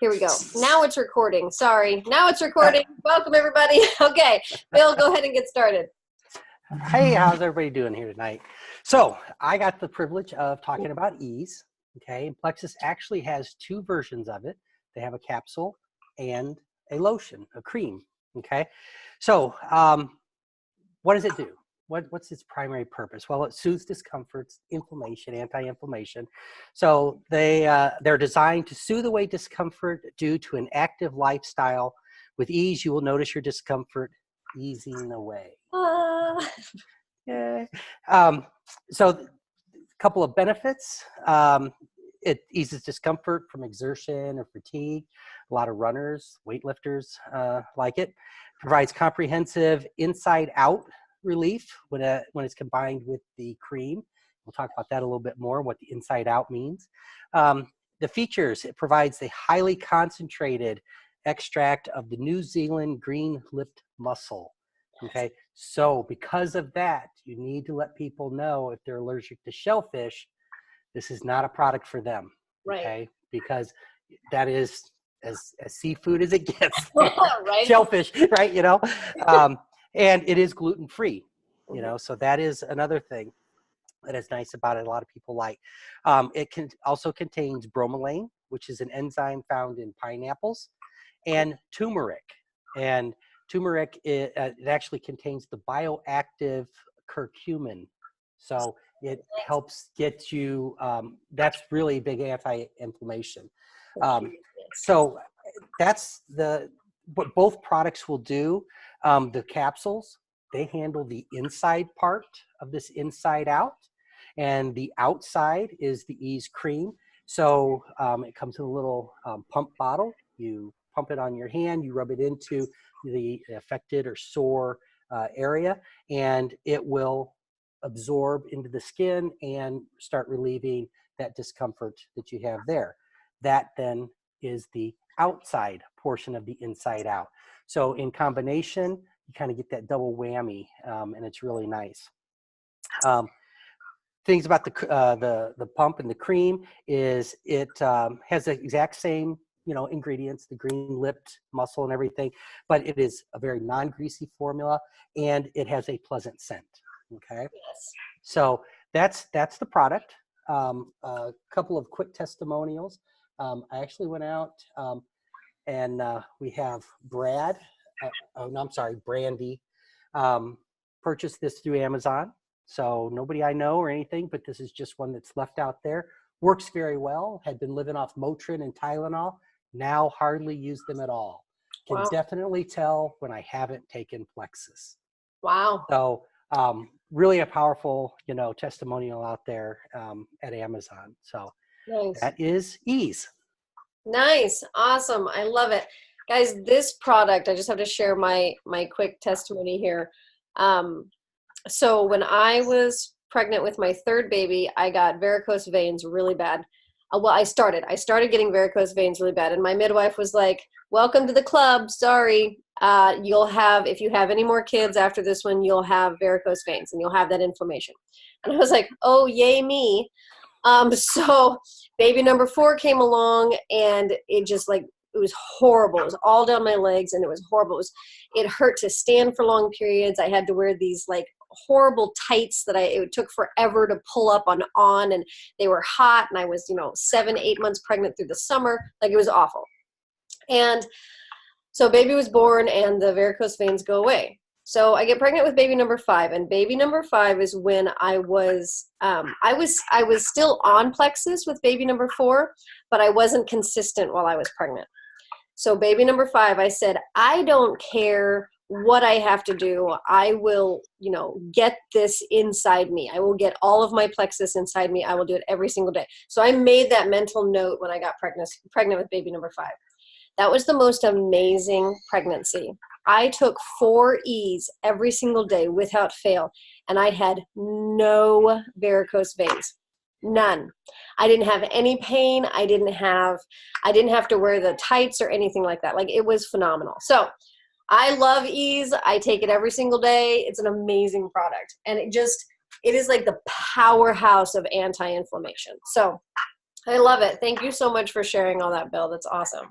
Here we go. Now it's recording. Sorry. Now it's recording. Welcome, everybody. Okay. Bill, go ahead and get started. Hey, how's everybody doing here tonight? So I got the privilege of talking about Ease. Okay. Plexus actually has two versions of it. They have a capsule and a lotion, a cream. Okay. So what does it do? What's its primary purpose? Well, it soothes discomforts, inflammation, anti-inflammation. So they're designed to soothe away discomfort due to an active lifestyle. With Ease, you will notice your discomfort easing away. Yeah. So a couple of benefits. It eases discomfort from exertion or fatigue. A lot of runners, weightlifters like it. Provides comprehensive inside-out relief when it's combined with the cream. We'll talk about that a little bit more, what the inside out means. The features, it provides a highly concentrated extract of the New Zealand green-lipped mussel. Okay, so because of that, you need to let people know if they're allergic to shellfish, this is not a product for them. Right. Okay, because that is as seafood as it gets. Right. Shellfish, right? You know, and it is gluten-free. You know, so that is another thing that is nice about it. A lot of people like. It also contains bromelain, which is an enzyme found in pineapples, and turmeric. And turmeric, it actually contains the bioactive curcumin. So it helps get you, that's really big anti-inflammation. So that's what both products will do. The capsules, they handle the inside part of this inside out, and the outside is the Ease cream. So it comes in a little pump bottle. You pump it on your hand, you rub it into the affected or sore area, and it will absorb into the skin and start relieving that discomfort that you have there. That then is the outside portion of the inside out. So in combination, you kind of get that double whammy, and it's really nice. Things about the pump and the cream is it has the exact same ingredients, the green-lipped mussel and everything, but it is a very non-greasy formula, and it has a pleasant scent. Okay. Yes. So that's the product. A couple of quick testimonials. I actually went out and we have Brad. Brandy. Purchased this through Amazon. So nobody I know or anything, but this is just one that's left out there. Works very well. Had been living off Motrin and Tylenol. Now hardly use them at all. Can definitely tell when I haven't taken Plexus. Wow. So really a powerful, testimonial out there at Amazon. So nice. That is Ease. Nice. Awesome. I love it. Guys, this product, I just have to share my quick testimony here. So when I was pregnant with my third baby, I got varicose veins really bad. Well, I started getting varicose veins really bad. And my midwife was like, welcome to the club. Sorry. If you have any more kids after this one, you'll have varicose veins and you'll have that inflammation. And I was like, oh, yay me. So baby number 4 came along, and it was horrible. It was all down my legs, and it was horrible. It hurt to stand for long periods. I had to wear these horrible tights that it took forever to pull up on, and they were hot, and I was 7-8 months pregnant through the summer. It was awful. And so baby was born, and the varicose veins go away. So I get pregnant with baby number 5, and baby number 5 is when I was still on Plexus with baby number 4, but I wasn't consistent while I was pregnant. So baby number 5, I said, I don't care what I have to do. I will, get this inside me. I will get all of my Plexus inside me. I will do it every single day. So I made that mental note when I got pregnant with baby number 5. That was the most amazing pregnancy. I took 4 E's every single day without fail, and I had no varicose veins. None. I didn't have any pain. I didn't have to wear the tights or anything like that. It was phenomenal. So I love Ease. I take it every single day. It's an amazing product. And it is like the powerhouse of anti-inflammation. So I love it. Thank you so much for sharing all that, Bill. That's awesome.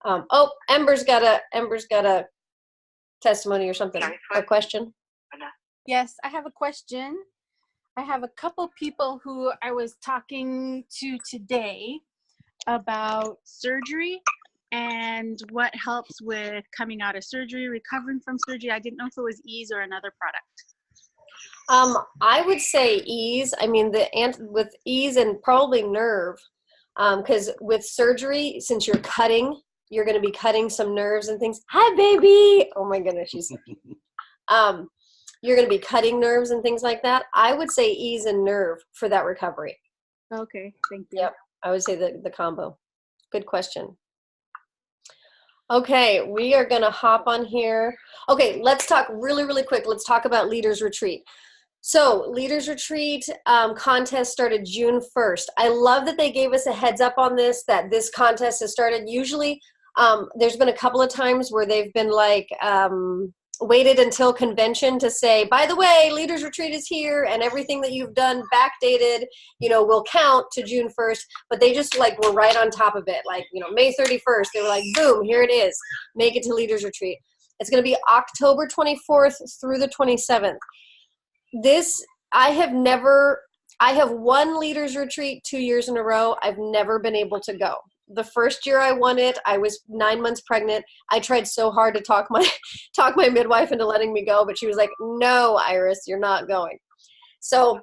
Oh, Ember's got a testimony or something. A question? Yes, I have a question. I have a couple people who I was talking to today about surgery and what helps with coming out of surgery, recovering from surgery. I didn't know if it was Ease or another product. I would say Ease. I mean, with Ease and probably Nerve, because with surgery, since you're cutting, you're going to be cutting some nerves and things. Hi, baby. Oh my goodness, she's. You're going to be cutting nerves and things like that. I would say Ease and Nerve for that recovery. Okay, thank you. Yep, I would say the combo. Good question. Okay, we are going to hop on here. Okay, let's talk really, really quick. Let's talk about Leaders Retreat. So Leaders Retreat contest started June 1st. I love that they gave us a heads up on this, that this contest has started. Usually there's been a couple of times where they've been like waited until convention to say, by the way, Leaders Retreat is here and everything that you've done backdated, will count to June 1st. But they just like were right on top of it. Like, May 31st, they were like, boom, here it is. Make it to Leaders Retreat. It's going to be October 24th through the 27th. I have won Leaders Retreat 2 years in a row. I've never been able to go. The first year I won it, I was 9 months pregnant. I tried so hard to talk my midwife into letting me go, but she was like, no, Iris, you're not going. So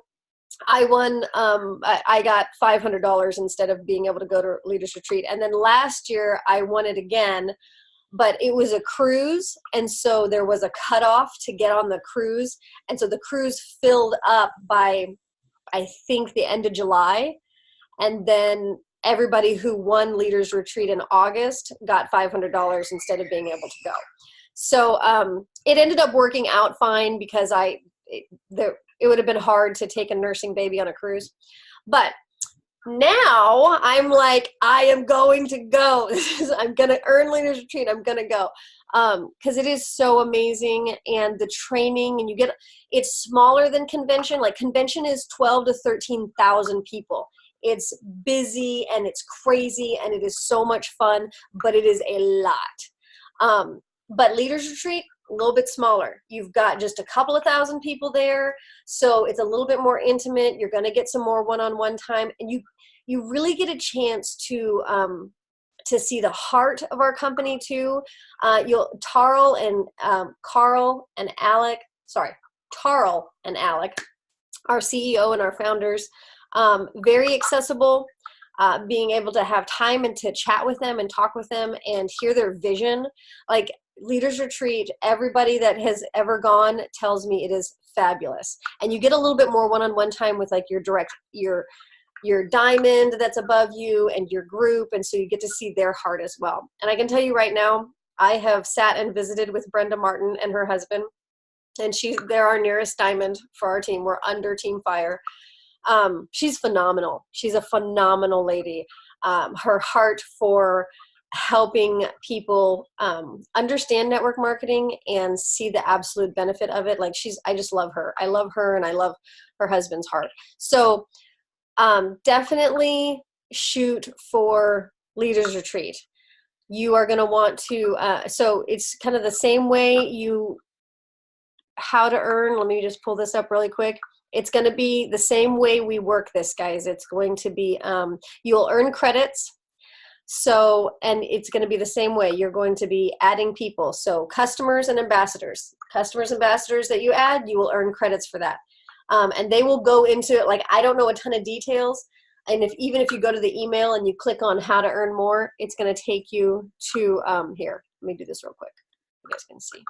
I won, I got $500 instead of being able to go to Leaders Retreat. And then last year I won it again, but it was a cruise. And so there was a cutoff to get on the cruise. And so the cruise filled up by, I think, the end of July. And then everybody who won Leaders Retreat in August got $500 instead of being able to go. So it ended up working out fine because it would have been hard to take a nursing baby on a cruise. But now I'm like, I am going to go. I'm going to earn Leaders Retreat. I'm going to go because it is so amazing. And the training, and it's smaller than convention. Like convention is 12 to 13,000 people. It's busy and it's crazy and it is so much fun, but it is a lot. But Leaders Retreat, a little bit smaller. You've got just a couple of thousand people there, so it's a little bit more intimate. You're going to get some more one-on-one time, and you really get a chance to see the heart of our company too. Tarl and Alec, our CEO and our founders, very accessible, being able to have time and to chat with them and talk with them and hear their vision. Like Leaders Retreat, everybody that has ever gone tells me it is fabulous. And you get a little bit more one-on-one time with like your diamond that's above you and your group. And so you get to see their heart as well. And I can tell you right now, I have sat and visited with Brenda Martin and her husband, and they're our nearest diamond for our team. We're under Team Fire. She's phenomenal. She's a phenomenal lady. Her heart for helping people understand network marketing and see the absolute benefit of it. Like I just love her. I love her and I love her husband's heart. So definitely shoot for Leaders Retreat. You are going to want to, so it's kind of the same way how to earn. Let me just pull this up really quick. It's going to be the same way we work this, guys. It's going to be, you'll earn credits. So, and it's going to be the same way. You're going to be adding people. So customers and ambassadors that you add, you will earn credits for that. And they will go into it. Like, I don't know a ton of details. And even if you go to the email and you click on how to earn more, it's going to take you to, here, let me do this real quick. You guys can see.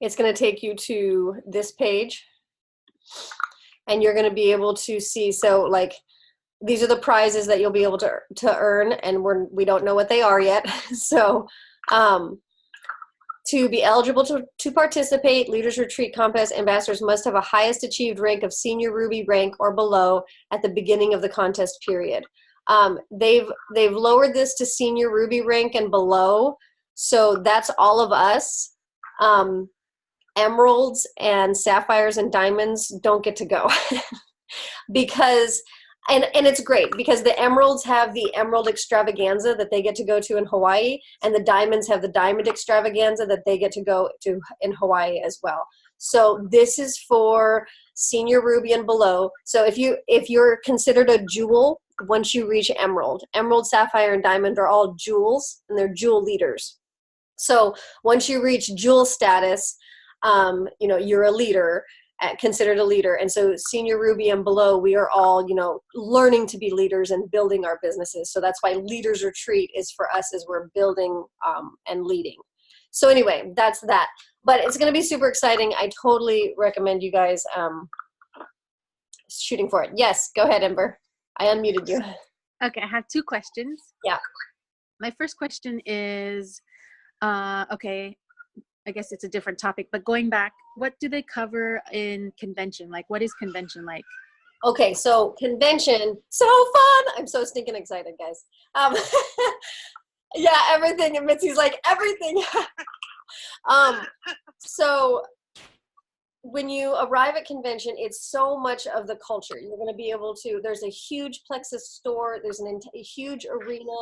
It's going to take you to this page, and you're going to be able to see. So like, these are the prizes that you'll be able to earn, and we don't know what they are yet. So to be eligible to participate, Leaders Retreat Contest ambassadors must have a highest achieved rank of Senior Ruby rank or below at the beginning of the contest period. They've lowered this to Senior Ruby rank and below, so that's all of us. Emeralds and sapphires and diamonds don't get to go because And it's great because the emeralds have the emerald extravaganza that they get to go to in Hawaii, and the diamonds have the diamond extravaganza that they get to go to in Hawaii as well. So this is for senior ruby and below. So if you're considered a jewel, once you reach emerald, sapphire, and diamond are all jewels, and they're jewel leaders. So once you reach jewel status, you're a leader, considered a leader. And so senior ruby and below, we are all, learning to be leaders and building our businesses. So that's why Leaders Retreat is for us, as we're building and leading. So anyway, that's that. But it's going to be super exciting. I totally recommend you guys shooting for it. Yes, go ahead, Ember. I unmuted you. Okay, I have 2 questions. Yeah. My first question is, okay, I guess it's a different topic, but going back, what do they cover in convention? Like, what is convention like? Okay, so convention, so fun. I'm so stinking excited, guys. Yeah, everything. And Mitzi's like, everything. So when you arrive at convention, it's so much of the culture. You're going to be able to, there's a huge Plexus store. There's a huge arena.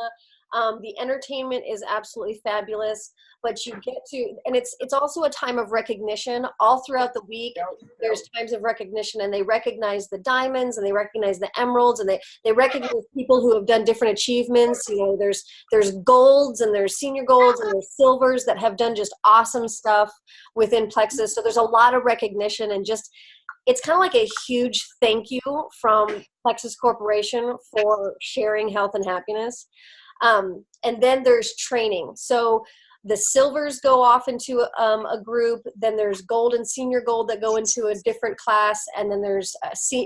The entertainment is absolutely fabulous, but you get to, and it's also a time of recognition all throughout the week. There's times of recognition, and they recognize the diamonds, and they recognize the emeralds, and they recognize people who have done different achievements. There's golds, and there's senior golds, and there's silvers that have done just awesome stuff within Plexus. So there's a lot of recognition, and just, it's kind of like a huge thank you from Plexus Corporation for sharing health and happiness. And then there's training. So the silvers go off into a group, then there's gold and senior gold that go into a different class, and then there's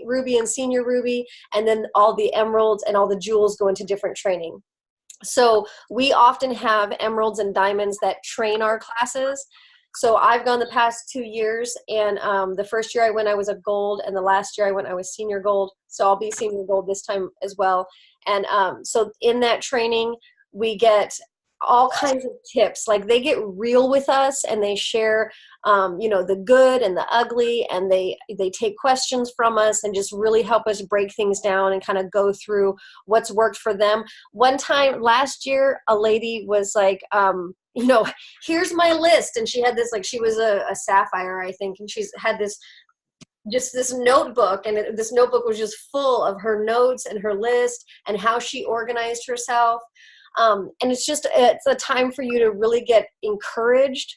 ruby and senior ruby, and then all the emeralds and all the jewels go into different training. So we often have emeralds and diamonds that train our classes. So I've gone the past 2 years, and the first year I went, I was a gold, and the last year I went, I was senior gold. So I'll be senior gold this time as well. And so in that training, we get all kinds of tips. Like, they get real with us, and they share, the good and the ugly, and they take questions from us and just really help us break things down and kind of go through what's worked for them. One time last year, a lady was like, here's my list. And she had this, like, she was a sapphire, I think. And she's had this notebook, and this notebook was just full of her notes and her list and how she organized herself. And it's a time for you to really get encouraged.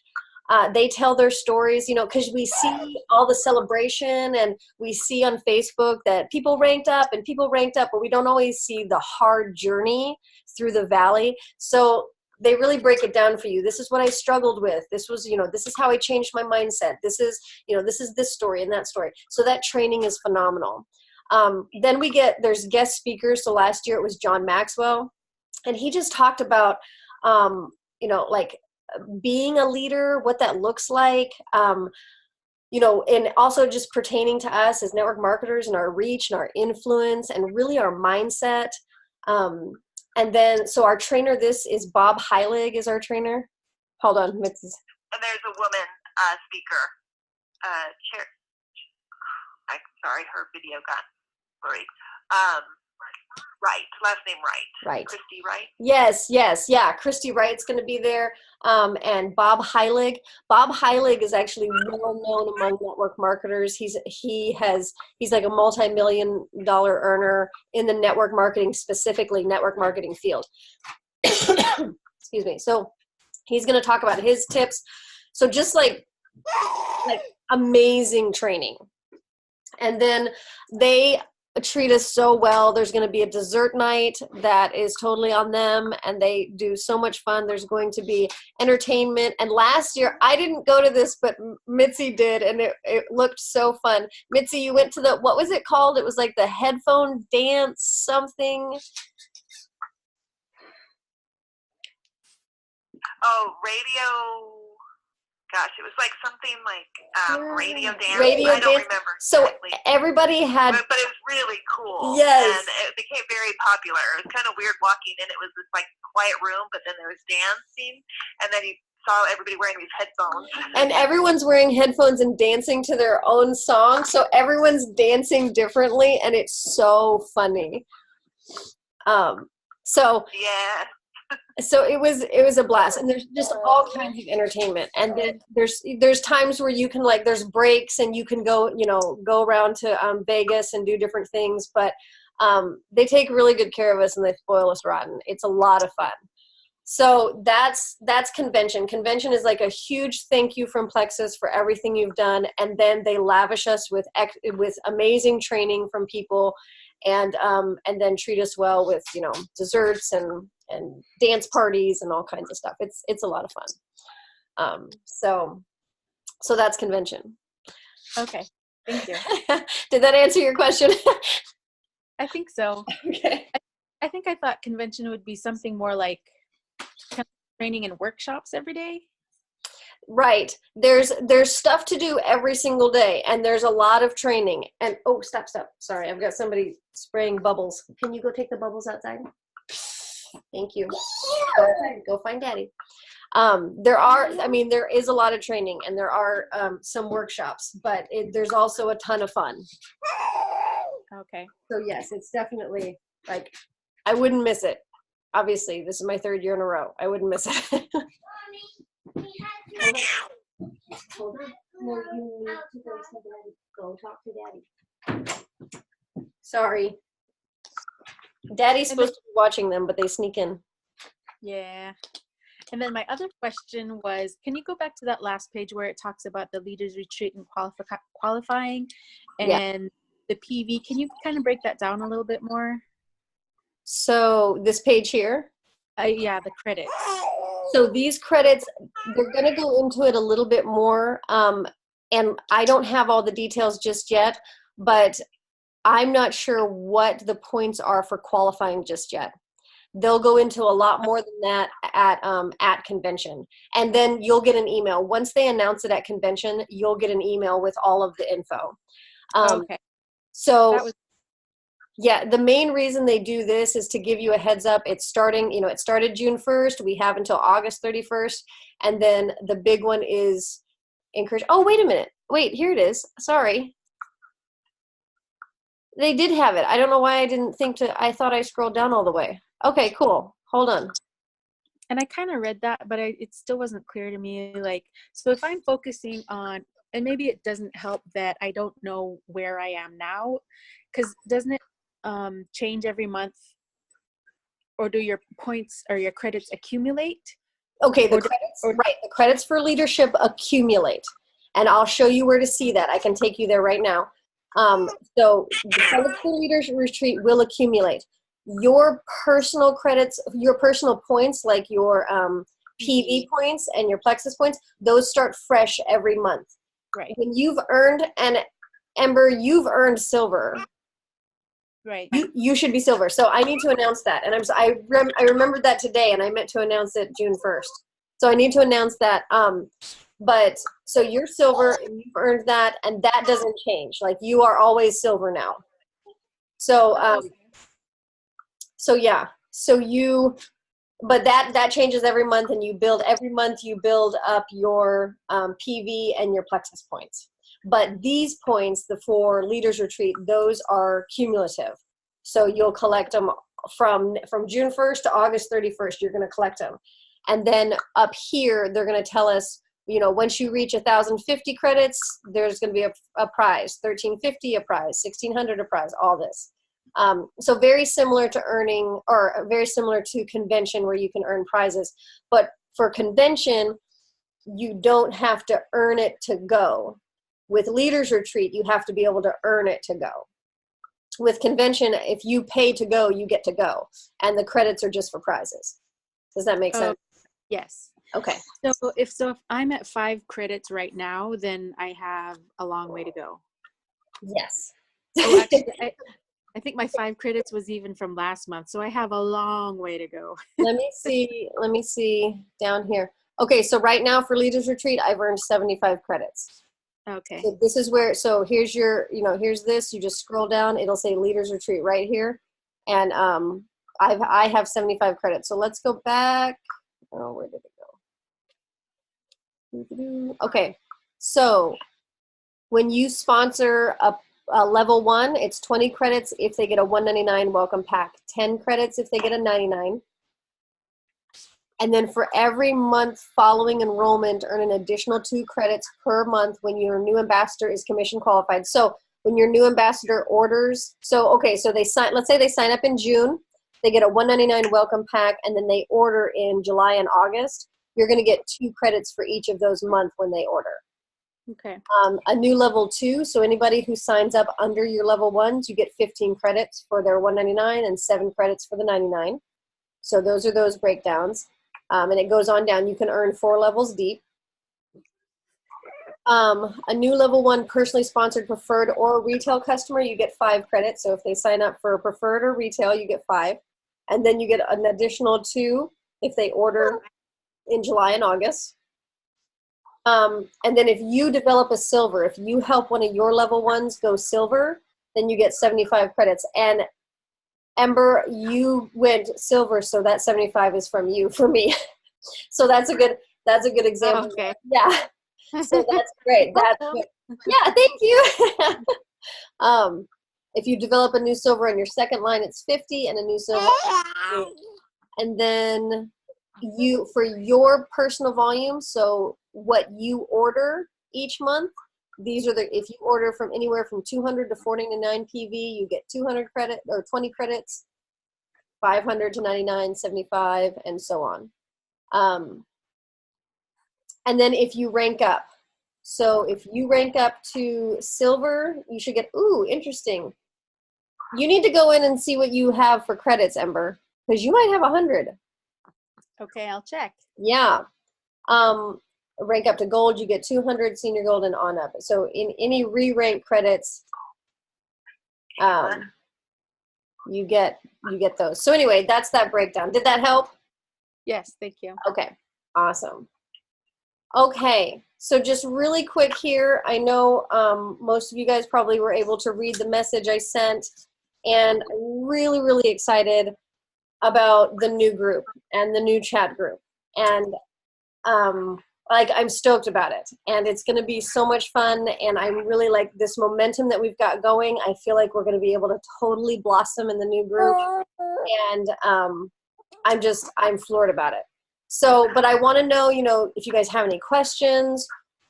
They tell their stories, because we see all the celebration, and we see on Facebook that people ranked up, but we don't always see the hard journey through the valley. So they really break it down for you. This is what I struggled with. This was, this is how I changed my mindset. This is, this is this story and that story. So that training is phenomenal. Then there's guest speakers. So last year it was John Maxwell, and he just talked about, like being a leader, what that looks like, and also just pertaining to us as network marketers and our reach and our influence and really our mindset. And then, so our trainer, this is Bob Heilig is our trainer. Hold on, Mitzi. And there's a woman speaker. I'm sorry, her video got blurry. Wright, last name Wright. Right. Christy Wright. Yes. Yeah. Christy Wright's going to be there. And Bob Heilig. Bob Heilig is actually well known among network marketers. He's like a multi-million-dollar earner in the network marketing, specifically network marketing field. Excuse me. So he's going to talk about his tips. So just like amazing training. And then they treat us so well. There's going to be a dessert night that is totally on them, and they do so much fun. There's going to be entertainment. And last year, I didn't go to this, but Mitzi did, and it looked so fun. Mitzi, you went to what was it called? It was like the headphone dance something. Oh, radio. Gosh, it was like something like radio dance. I don't remember so exactly. Everybody had, but it was really cool. Yes. And it became very popular. It was kind of weird walking in. It was this like quiet room, but then there was dancing, and then you saw everybody wearing these headphones. And everyone's wearing headphones and dancing to their own song. So everyone's dancing differently, and it's so funny. So Yeah. so it was a blast, and there's just all kinds of entertainment. And then there's times where you can, like, there's breaks and you can go around to Vegas and do different things, but they take really good care of us and they spoil us rotten. It's a lot of fun. So that's convention. Convention is like a huge thank you from Plexus for everything you've done, and then they lavish us with amazing training from people, and then treat us well with desserts and dance parties and all kinds of stuff. It's a lot of fun. So that's convention. Okay, thank you. Did that answer your question? I think so. Okay. I think I thought convention would be something more like kind of training and workshops every day. Right. There's stuff to do every single day, and there's a lot of training. And oh, stop. Sorry, I've got somebody spraying bubbles. Can you go take the bubbles outside? Thank you. Go find Daddy. There is a lot of training, and there are some workshops, but there's also a ton of fun. Okay. So yes, it's definitely, like, I wouldn't miss it. Obviously, this is my 3rd year in a row. I wouldn't miss it. Hold on. No, you need to go to Daddy. Go talk to Daddy. Sorry. Daddy's supposed to be watching them, but they sneak in. Yeah. And then my other question was, can you go back to that last page where it talks about the leaders retreat and qualifying and the PV? Can you kind of break that down a little bit more? So this page here? Yeah, the credits. So these credits, they're going to go into it a little bit more. And I don't have all the details just yet, but I'm not sure what the points are for qualifying just yet. They'll go into a lot more than that at convention. And then you'll get an email. Once they announce it at convention, you'll get an email with all of the info. Okay. So yeah, the main reason they do this is to give you a heads up. It's starting, it started June 1st. We have until August 31st. And then the big one is encourage. Oh, wait a minute. Wait, here it is. Sorry. They did have it. I don't know why I didn't think I thought I scrolled down all the way. Okay, cool. Hold on. And I kind of read that, but it still wasn't clear to me. Like, so if I'm focusing on, and maybe it doesn't help that I don't know where I am now, because doesn't it change every month, or do your points or your credits accumulate? Okay, the credits for leadership accumulate, and I'll show you where to see that. I can take you there right now. So the credits for leaders retreat will accumulate. Your personal credits, your personal points, like your PV points and your Plexus points, those start fresh every month. Right. When you've earned, and Ember, you've earned silver. Right. You should be silver. So I need to announce that. And I remembered that today, and I meant to announce it June 1st. So I need to announce that. But so you're silver, and you've earned that, and that doesn't change. Like, you are always silver now. So yeah. So but that changes every month, and every month you build up your PV and your Plexus points. But these points, the 4 leaders retreat, those are cumulative. So you'll collect them from June 1st to August 31st. You're going to collect them. And then up here, they're going to tell us, once you reach 1,050 credits, there's going to be a prize, 1,350 a prize, 1,600 a prize, all this. So very similar to earning, or very similar to convention, where you can earn prizes. But for convention, you don't have to earn it to go. With leaders retreat, you have to be able to earn it to go. With convention, if you pay to go, you get to go, and the credits are just for prizes. Does that make sense? Yes. Okay. So if I'm at 5 credits right now, then I have a long way to go. Yes. So actually, I think my 5 credits was even from last month, so I have a long way to go. Let me see down here. Okay, so right now for Leaders Retreat, I've earned 75 credits. Okay. So this is where, so here's your, here's this, you just scroll down, it'll say Leaders Retreat right here. And I have 75 credits. So let's go back. Oh, where did it go? Okay, so when you sponsor a level 1, it's 20 credits if they get a $199 welcome pack, 10 credits if they get a $99. And then for every month following enrollment, earn an additional 2 credits per month when your new ambassador is commission qualified. So when your new ambassador orders, so they sign, let's say they sign up in June, they get a $199 welcome pack, and then they order in July and August, you're going to get 2 credits for each of those months when they order. Okay. A new level 2, so anybody who signs up under your level 1s, you get 15 credits for their $199 and 7 credits for the $99. So those are those breakdowns. And it goes on down. You can earn 4 levels deep. A new level 1 personally sponsored preferred or retail customer, you get 5 credits. So if they sign up for preferred or retail, you get 5. And then you get an additional 2 if they order in July and August. And then if you develop a silver, if you help one of your level 1s go silver, then you get 75 credits. And Ember, you went silver, so that 75 is from you for me. So that's a good example. Oh, okay. Yeah. So that's great. That's good. Yeah, thank you. If you develop a new silver in your second line, it's 50, and a new silver. And then you, for your personal volume, so what you order each month, these are if you order from anywhere from 200 to 499 PV, you get 200 credit or 20 credits, 500 to 99, 75, and so on. And then if you rank up, so if you rank up to silver, you should get, ooh, interesting. You need to go in and see what you have for credits, Ember, because you might have 100. Okay, I'll check. Yeah. Rank up to gold, you get 200, senior gold, and on up. So in any re-rank credits, you get those. So anyway, that's that breakdown. Did that help? Yes, thank you. Okay, awesome. Okay, so just really quick here, I know most of you guys probably were able to read the message I sent, and really, really excited about the new group and the new chat group. And I'm stoked about it, and it's going to be so much fun, and I really like this momentum that we've got going. I feel like we're going to be able to totally blossom in the new group, and I'm floored about it. So, but I want to know, if you guys have any questions,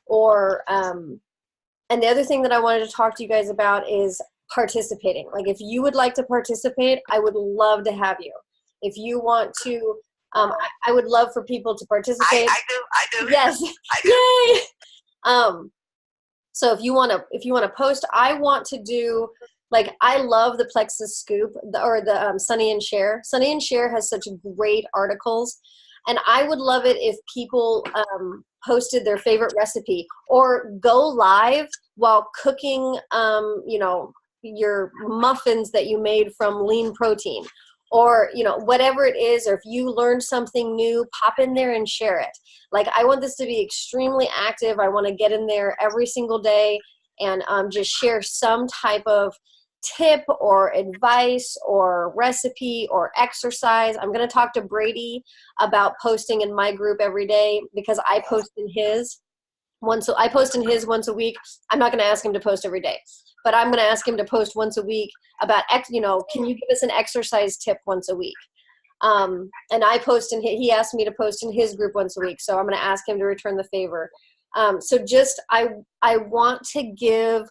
or and the other thing that I wanted to talk to you guys about is participating. Like, if you would like to participate, I would love to have you. If you want to, I would love for people to participate. I do. Yes. I do. Yay. So if you want to post, I want to do, like, I love the Plexus Scoop or the Sonny and Cher. Sonny and Cher has such great articles, and I would love it if people posted their favorite recipe or go live while cooking, your muffins that you made from lean protein. Or, whatever it is, or if you learned something new, pop in there and share it. Like, I want this to be extremely active. I want to get in there every single day and just share some type of tip or advice or recipe or exercise. I'm going to talk to Brady about posting in my group every day, because I post in his once a week. I'm not going to ask him to post every day, but I'm going to ask him to post once a week about, can you give us an exercise tip once a week? And I post he asked me to post in his group once a week, so I'm going to ask him to return the favor. So just, I want to give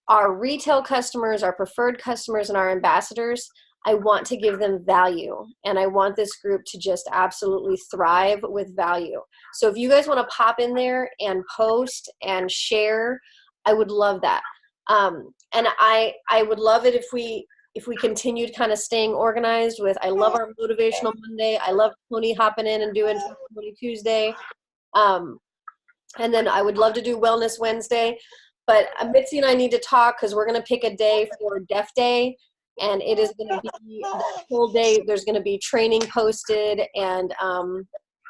our retail customers, our preferred customers, and our ambassadors, I want to give them value, and I want this group to just absolutely thrive with value. So if you guys want to pop in there and post and share, I would love that. And I would love it if we continued kind of staying organized with, I love our Motivational Monday. I love Tony hopping in and doing Testimony Tuesday. And then I would love to do Wellness Wednesday. But Mitzi and I need to talk, because we're going to pick a day for Def Day. And it is going to be the whole day. There's going to be training posted, and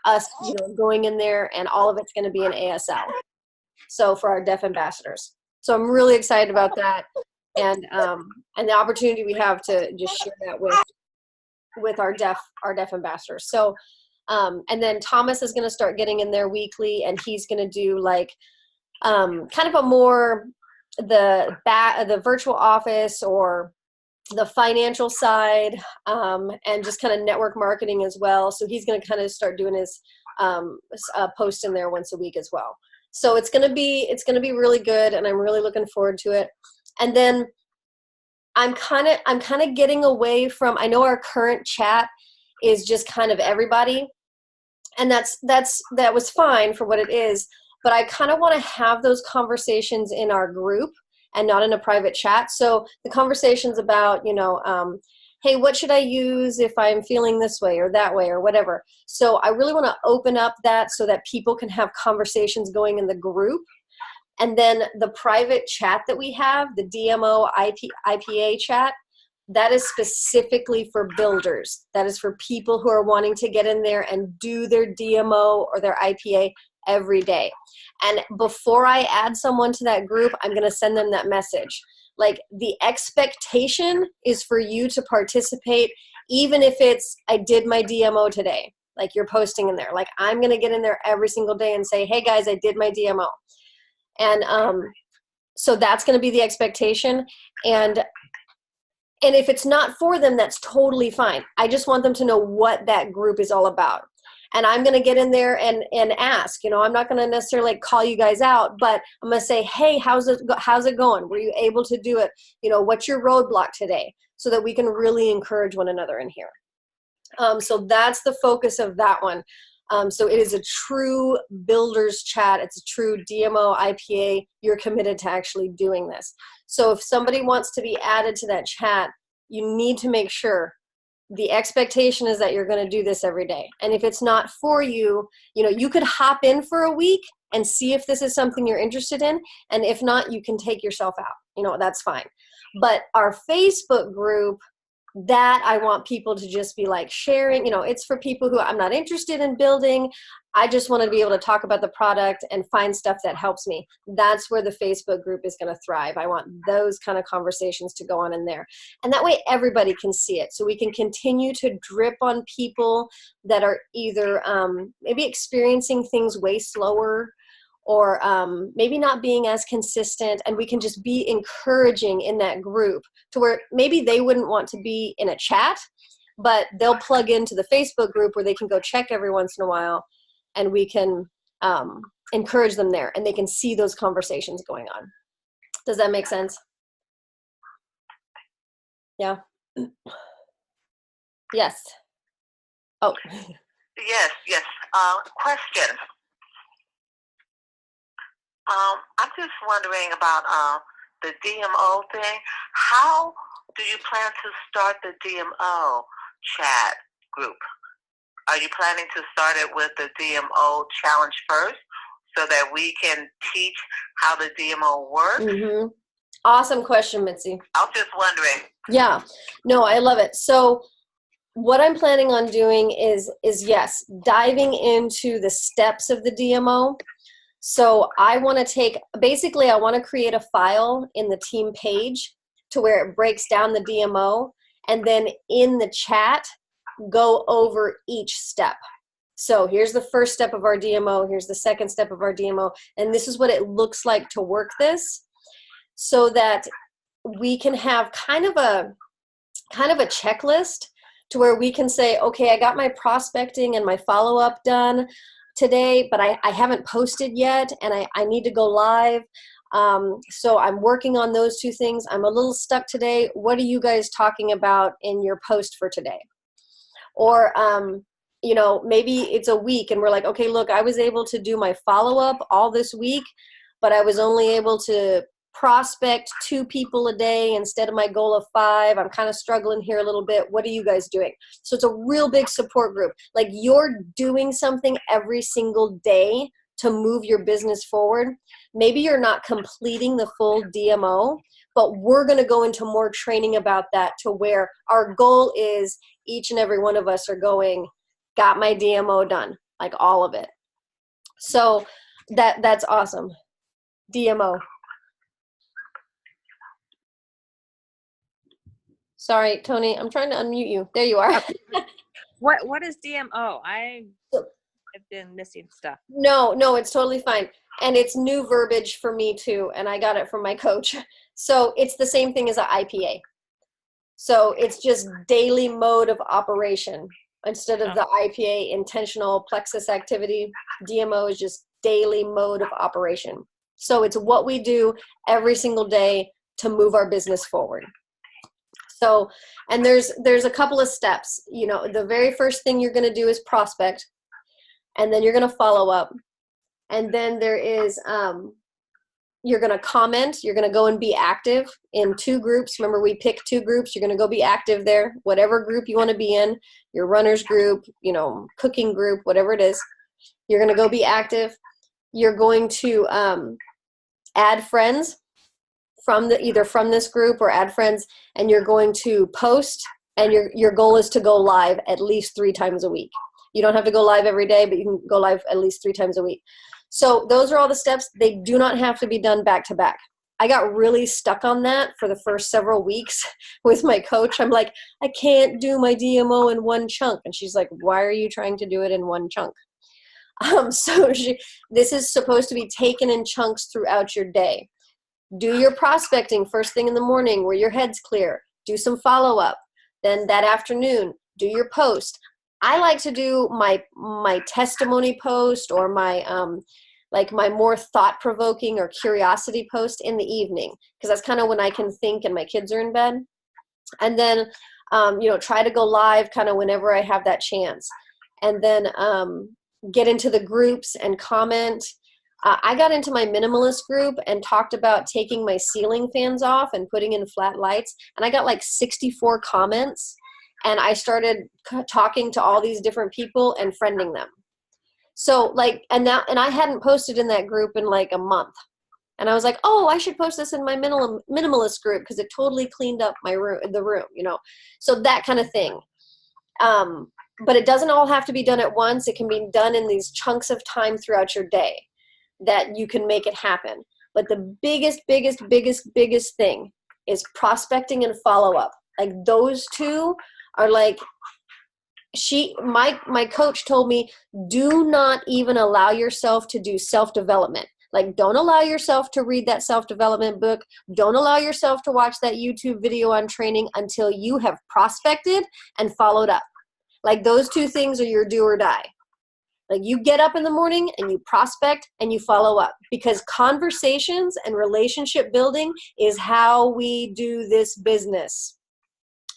us going in there, and all of it's going to be in ASL. So for our deaf ambassadors. So I'm really excited about that, and the opportunity we have to just share that with our deaf ambassadors. So And then Thomas is going to start getting in there weekly, and he's going to do like kind of a more the virtual office or the financial side, and just kind of network marketing as well. So he's going to kind of start doing his post in there once a week as well. So it's going to be really good, and I'm really looking forward to it. And then I'm kind of getting away from, I know our current chat is just kind of everybody, and that was fine for what it is, but I kind of want to have those conversations in our group and not in a private chat. So the conversations about, hey, what should I use if I'm feeling this way or that way or whatever. So I really want to open up that so that people can have conversations going in the group. And then the private chat that we have, the DMO IPA chat, that is specifically for builders. That is for people who are wanting to get in there and do their DMO or their IPA every day. And before I add someone to that group, I'm going to send them that message. Like, the expectation is for you to participate, even if it's, I did my DMO today. Like, you're posting in there. Like, I'm going to get in there every single day and say, hey guys, I did my DMO. And so that's going to be the expectation. And if it's not for them, that's totally fine. I just want them to know what that group is all about. And I'm going to get in there and ask, I'm not going to necessarily like call you guys out, but I'm going to say, hey, how's it going? Were you able to do it? What's your roadblock today? So that we can really encourage one another in here. So that's the focus of that one. So it is a true builders chat. It's a true DMO IPA. You're committed to actually doing this. So if somebody wants to be added to that chat, you need to make sure the expectation is that you're going to do this every day. And if it's not for you, you could hop in for a week and see if this is something you're interested in. And if not, you can take yourself out. That's fine. But our Facebook group, that I want people to just be like sharing, it's for people who, I'm not interested in building. I just want to be able to talk about the product and find stuff that helps me. That's where the Facebook group is going to thrive. I want those kind of conversations to go on in there. And that way everybody can see it. So we can continue to drip on people that are either maybe experiencing things way slower, or maybe not being as consistent, and we can just be encouraging in that group to where maybe they wouldn't want to be in a chat, but they'll plug into the Facebook group where they can go check every once in a while, and we can encourage them there, and they can see those conversations going on. Does that make sense? Yeah. Yes. Oh. Yes. Question. I'm just wondering about the DMO thing. How do you plan to start the DMO chat group? Are you planning to start it with the DMO challenge first so that we can teach how the DMO works? Mm-hmm. Awesome question, Mitzi. I was just wondering. Yeah. No, I love it. So what I'm planning on doing is yes, diving into the steps of the DMO. So I want to create a file in the team page to where it breaks down the DMO, and then in the chat, go over each step. So here's the first step of our DMO, here's the second step of our DMO, and this is what it looks like to work this, so that we can have kind of a checklist to where we can say, okay, I got my prospecting and my follow-up done today, but I haven't posted yet, and I need to go live. So I'm working on those two things. I'm a little stuck today. What are you guys talking about in your post for today? Or, maybe it's a week and we're like, okay, look, I was able to do my follow-up all this week, but I was only able to prospect 2 people a day instead of my goal of 5. I'm kind of struggling here a little bit. What are you guys doing? So it's a real big support group. Like, you're doing something every single day to move your business forward. Maybe you're not completing the full DMO, but we're going to go into more training about that, to where our goal is each and every one of us are going, got my DMO done, like all of it. So that's awesome. DMO. Sorry, Tony, I'm trying to unmute you. There you are. What is DMO? I've been missing stuff. No, it's totally fine. And it's new verbiage for me too. And I got it from my coach. So it's the same thing as an IPA. So it's just daily mode of operation. Instead of the IPA, intentional plexus activity, DMO is just daily mode of operation. So it's what we do every single day to move our business forward. So, and there's a couple of steps. You know, the very first thing you're going to do is prospect, and then you're going to follow up. And then there is, you're going to comment. You're going to go and be active in 2 groups. Remember, we pick 2 groups. You're going to go be active there, whatever group you want to be in, your runner's group, you know, cooking group, whatever it is. You're going to go be active. You're going to add friends from either from this group or add friends, and you're going to post, and your goal is to go live at least 3 times a week. You don't have to go live every day, but you can go live at least 3 times a week. So those are all the steps. They do not have to be done back to back. I got really stuck on that for the first several weeks with my coach. I'm like, I can't do my DMO in one chunk. And she's like, why are you trying to do it in one chunk? This is supposed to be taken in chunks throughout your day. Do your prospecting first thing in the morning where your head's clear. Do some follow-up. Then that afternoon, do your post. I like to do my testimony post or my my more thought-provoking or curiosity post in the evening, because that's kind of when I can think and my kids are in bed. And then, try to go live kind of whenever I have that chance. And then get into the groups and comment. I got into my minimalist group and talked about taking my ceiling fans off and putting in flat lights. And I got like 64 comments. And I started talking to all these different people and friending them. So and I hadn't posted in that group in like a month. And I was like, oh, I should post this in my minimalist group because it totally cleaned up the room, So that kind of thing. But it doesn't all have to be done at once. It can be done in these chunks of time throughout your day that you can make it happen. But the biggest thing is prospecting and follow-up. Like those 2 are like, my coach told me, do not even allow yourself to do self-development. Like, don't allow yourself to read that self-development book. Don't allow yourself to watch that YouTube video on training until you have prospected and followed up. Like those 2 things are your do or die. Like you get up in the morning and you prospect and you follow up, because conversations and relationship building is how we do this business.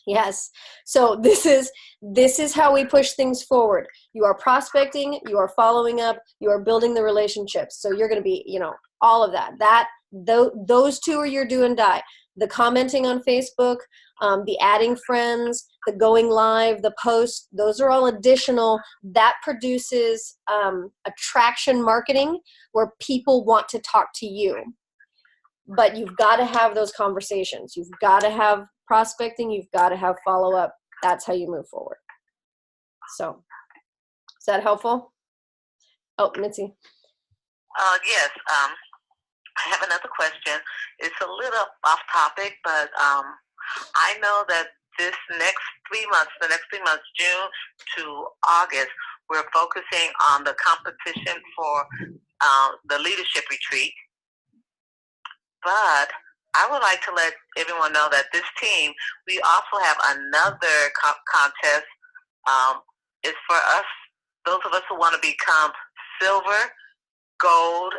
Yes. So this is how we push things forward. You are prospecting, you are following up, you are building the relationships. So you're going to be, all of that. Those 2 are your do and die. The commenting on Facebook, the adding friends, the going live, the post, those are all additional. That produces attraction marketing where people want to talk to you. But you've got to have those conversations. You've got to have prospecting. You've got to have follow-up. That's how you move forward. So is that helpful? Oh, Mitzi. Yes. I have another question. It's a little off topic, but I know that the next 3 months, June to August, we're focusing on the competition for the leadership retreat. But I would like to let everyone know that this team, we also have another contest. It's for us, those of us who want to become silver, gold,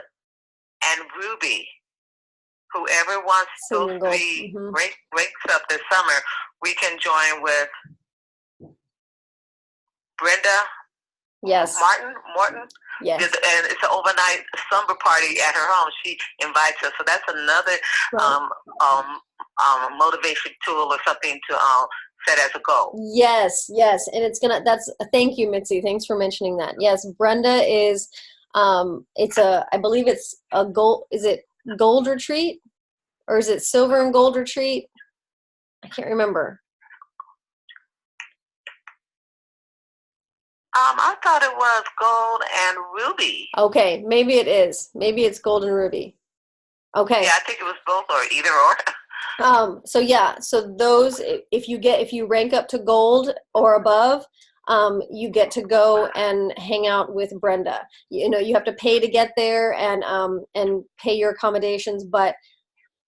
and ruby. Whoever wants those 3 ranks up this summer, we can join with Brenda. Yes. Morton. Yes. And it's an overnight slumber party at her home. She invites us, so that's another motivation tool or something to set as a goal. Yes, and thank you, Mitzi. Thanks for mentioning that. Yes, Brenda is. I believe it's a gold. Is it gold retreat, or is it silver and gold retreat? I can't remember. I thought it was gold and ruby. Okay, maybe it is. Maybe it's gold and ruby. Okay. Yeah, I think it was both or either or. So those, if you rank up to gold or above, you get to go and hang out with Brenda. You know, you have to pay to get there and pay your accommodations, but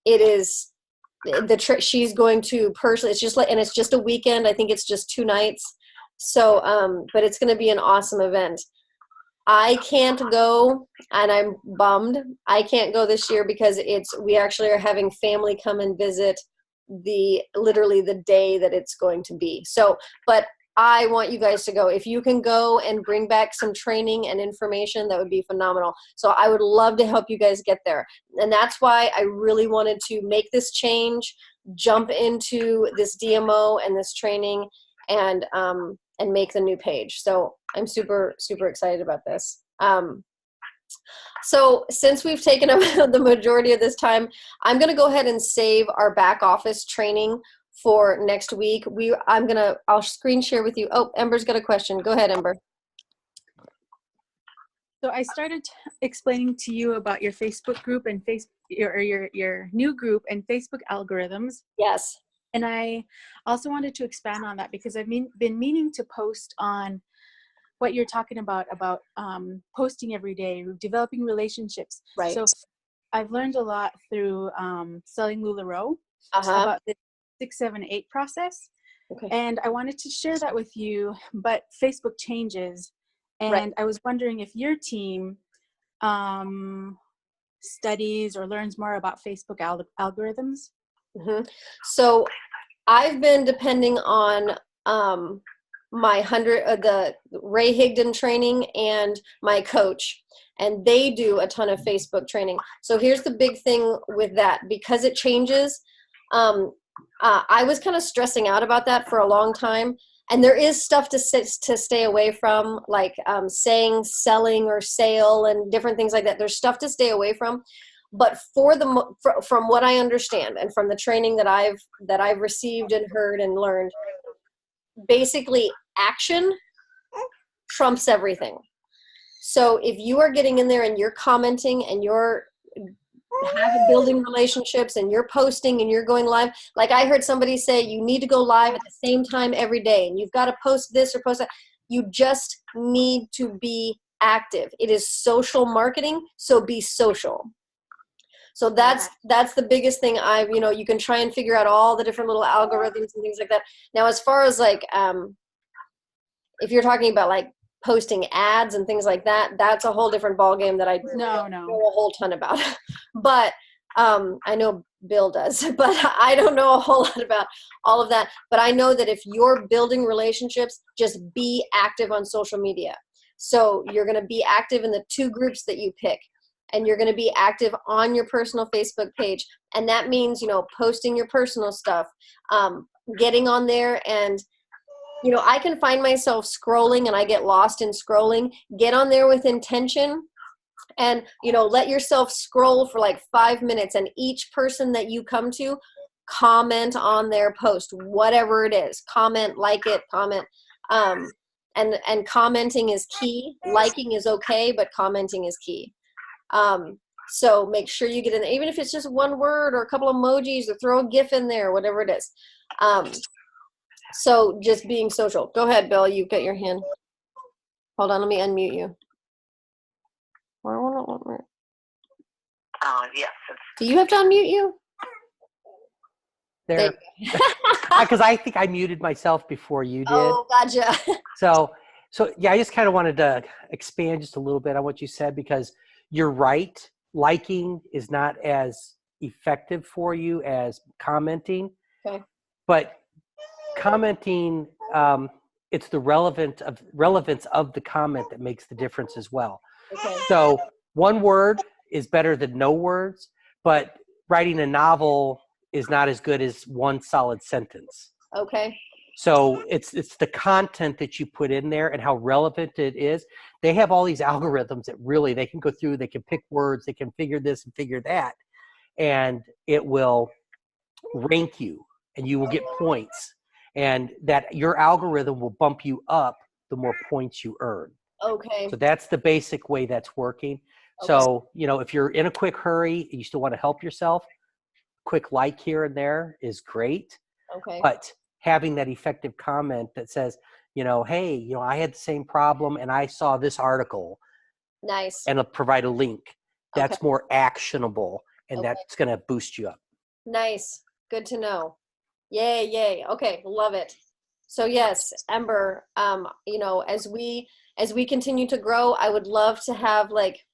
it is the trip. She's going to personally. It's just like, and it's just a weekend. I think it's just 2 nights. So, but it's going to be an awesome event. I can't go, and I'm bummed. I can't go this year because we actually are having family come and visit literally the day that it's going to be. So, but I want you guys to go. If you can go and bring back some training and information, that would be phenomenal. So I would love to help you guys get there. And that's why I really wanted to make this change, jump into this DMO and this training, and make the new page. So I'm super, super excited about this. So since we've taken up the majority of this time, I'm going to go ahead and save our back office training for next week. I'll screen share with you. Oh, Ember's got a question. Go ahead, Ember. So I started explaining to you about your Facebook group and your new group and Facebook algorithms. Yes. And I also wanted to expand on that because I've been meaning to post on what you're talking about posting every day, developing relationships. Right. So I've learned a lot through selling LuLaRoe about the 6, 7, 8 process. Okay. And I wanted to share that with you, but Facebook changes. And Right. I was wondering if your team studies or learns more about Facebook algorithms. Mm-hmm. So I've been depending on the Ray Higdon training and my coach, and they do a ton of Facebook training. So here's the big thing with that, because it changes. I was kind of stressing out about that for a long time. And there is stuff to stay away from, like saying selling or sale and different things like that. There's stuff to stay away from. But from what I understand and from the training that I've received and heard and learned, basically action trumps everything. So if you are getting in there and you're commenting and you're building relationships and you're posting and you're going live, like I heard somebody say, you need to go live at the same time every day and you've got to post this or post that. You just need to be active. It is social marketing, so be social. So that's the biggest thing. You can try and figure out all the different little algorithms and things like that. Now, as far as like, if you're talking about like posting ads and things like that, that's a whole different ballgame that I don't know a whole ton about. But I know Bill does, but I don't know a whole lot about all of that. But I know that if you're building relationships, just be active on social media. So you're going to be active in the 2 groups that you pick. And you're going to be active on your personal Facebook page. And that means, posting your personal stuff, getting on there. And, I can find myself scrolling and I get lost in scrolling. Get on there with intention and, let yourself scroll for like 5 minutes. And each person that you come to, comment on their post, whatever it is. Comment, like it, comment. And commenting is key. Liking is okay, but commenting is key. So make sure you get in there, even if it's just 1 word or a couple of emojis or throw a GIF in there, whatever it is. So just being social. Go ahead, Bill. You've got your hand. Hold on. Let me unmute you. Yes. Do you have to unmute you? There. Because I think I muted myself before you did. Oh, gotcha. So yeah, I just kind of wanted to expand just a little bit on what you said, because you're right. Liking is not as effective for you as commenting. Okay. But commenting, it's the relevance of the comment that makes the difference as well. Okay. So 1 word is better than no words, but writing a novel is not as good as 1 solid sentence. Okay. So it's the content that you put in there and how relevant it is. They have all these algorithms that really, they can go through, they can pick words, they can figure this and figure that, and it will rank you and you will get points, and that your algorithm will bump you up the more points you earn. Okay. So that's the basic way that's working. Okay. So, if you're in a quick hurry and you still want to help yourself, quick like here and there is great. Okay. But having that effective comment that says, hey, I had the same problem and I saw this article, Nice. and provide a link. That's Okay. more actionable, and Okay. that's going to boost you up. Nice. Good to know. Yay, yay. Okay, love it. So yes, Ember, as we continue to grow, I would love to have like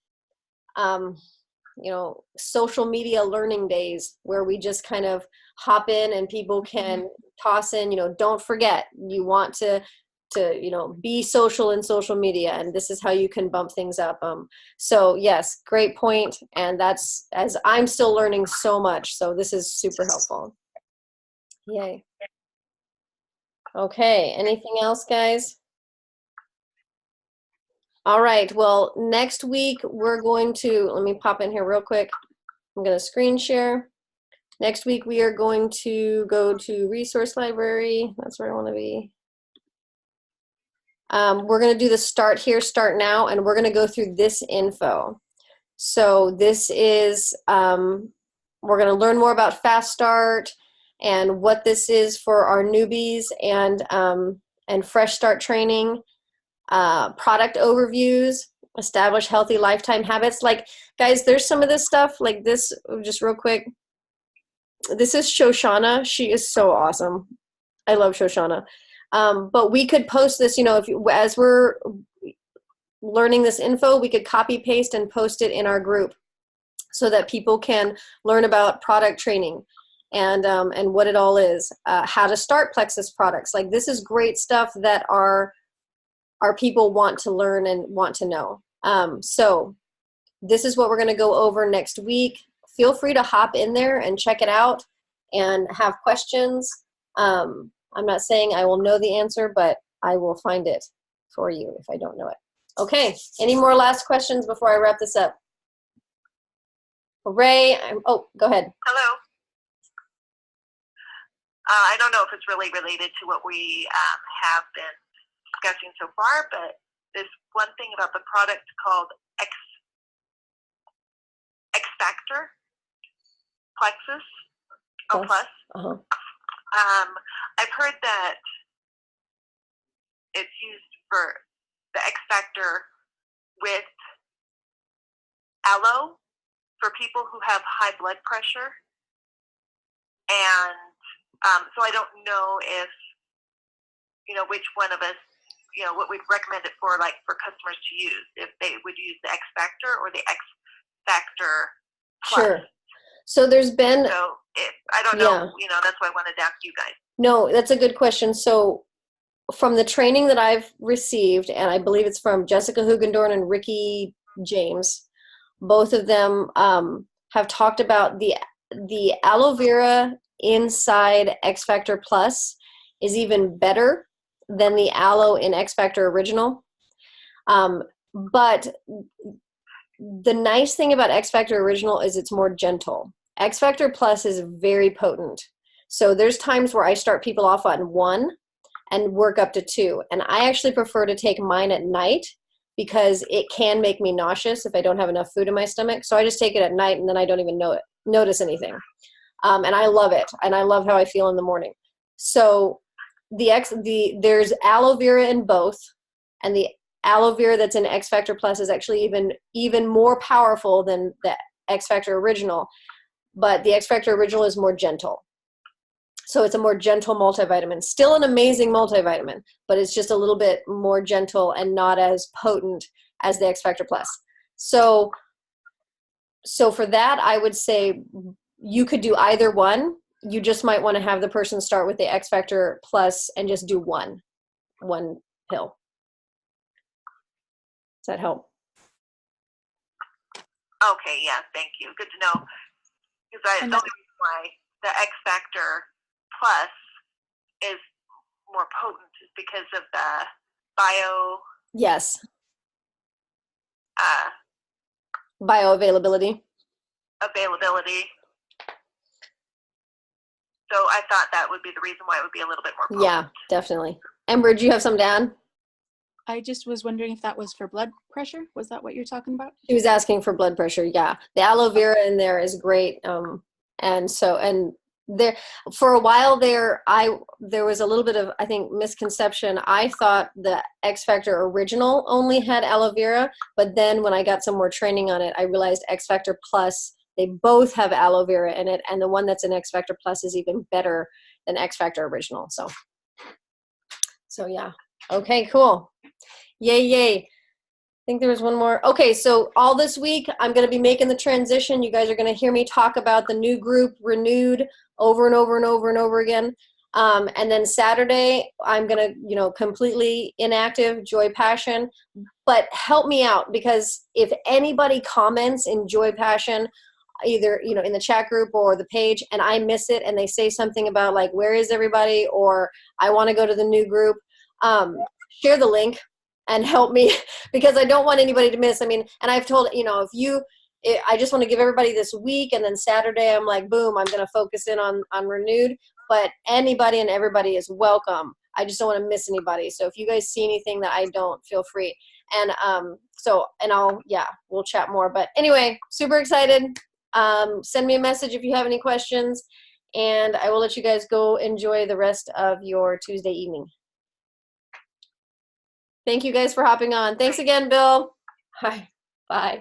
social media learning days where we just kind of hop in and people can toss in, don't forget you want to be social in social media, and this is how you can bump things up. So yes, great point. And that's, as I'm still learning so much, so this is super helpful. Yay. Okay, anything else, guys? All right, well, next week we're going to, let me pop in here real quick. I'm going to screen share. Next week we are going to go to resource library. That's where I want to be. We're going to do the start here, start now, and we're going to go through this info. So this is, we're going to learn more about Fast Start and what this is for our newbies, and Fresh Start training, product overviews, establish healthy lifetime habits. Like, guys, there's some of this stuff like this, just real quick. This is Shoshana. She is so awesome. I love Shoshana. But we could post this, as we're learning this info, we could copy paste and post it in our group so that people can learn about product training and what it all is, how to start Plexus products. Like, this is great stuff that our people want to learn and want to know. So this is what we're going to go over next week. Feel free to hop in there and check it out and have questions. I'm not saying I will know the answer, but I will find it for you if I don't know it. Okay, any more last questions before I wrap this up? Ray, go ahead. Hello. I don't know if it's really related to what we have been discussing so far, but there's one thing about the product called X Factor Plexus Plus. Uh-huh. I've heard that it's used for the X Factor with aloe for people who have high blood pressure, and so I don't know if which one of us what we'd recommend it for, like for customers to use, if they would use the X Factor or the X Factor Plus. Sure. So there's been. So I don't know. That's why I wanted to ask you guys. No, that's a good question. So from the training that I've received, and I believe it's from Jessica Hugendorn and Ricky James, both of them have talked about the aloe vera inside X Factor Plus is even better than the aloe in X Factor Original. But the nice thing about X Factor Original is it's more gentle. X Factor Plus is very potent. So there's times where I start people off on 1 and work up to 2. And I actually prefer to take mine at night because it can make me nauseous if I don't have enough food in my stomach. So I just take it at night and then I don't even notice anything. And I love it. And I love how I feel in the morning. So there's aloe vera in both, and the aloe vera that's in X Factor Plus is actually even more powerful than the X Factor Original, but the X Factor Original is more gentle. So it's a more gentle multivitamin. Still an amazing multivitamin, but it's just a little bit more gentle and not as potent as the X Factor Plus. So for that, I would say you could do either one. You just might want to have the person start with the X Factor Plus and just do one pill. Does that help? Okay, yeah, thank you. Good to know. Because the only reason why the X Factor Plus is more potent is because of the Yes. Bioavailability. Availability. So I thought that would be the reason why it would be a little bit more potent. Yeah, definitely. Ember, do you have some down? I just was wondering if that was for blood pressure. Was that what you're talking about? She was asking for blood pressure. Yeah, the aloe vera in there is great. And there for a while there was a little bit of, I think, misconception. I thought the X Factor original only had aloe vera, but then when I got some more training on it, I realized X Factor Plus, they both have aloe vera in it, and the one that's in X Factor Plus is even better than X Factor original. So yeah. Okay, cool. Yay. I think there was one more. Okay, so all this week, I'm going to be making the transition. You guys are going to hear me talk about the new group, Renewed, over and over and over and over again. And then Saturday, I'm going to, completely inactive, Joy Passion. But help me out, because if anybody comments in Joy Passion, either, in the chat group or the page, and I miss it, and they say something about like, where is everybody? Or I want to go to the new group, share the link and help me, because I don't want anybody to miss. I mean, and I've told, I just want to give everybody this week, and then Saturday I'm like, boom, I'm going to focus in on Renewed, but anybody and everybody is welcome. I just don't want to miss anybody. So if you guys see anything that I don't, feel free. And we'll chat more. But anyway, super excited. Send me a message if you have any questions, and I will let you guys go enjoy the rest of your Tuesday evening. Thank you guys for hopping on. Thanks again, Bill. Hi. Bye.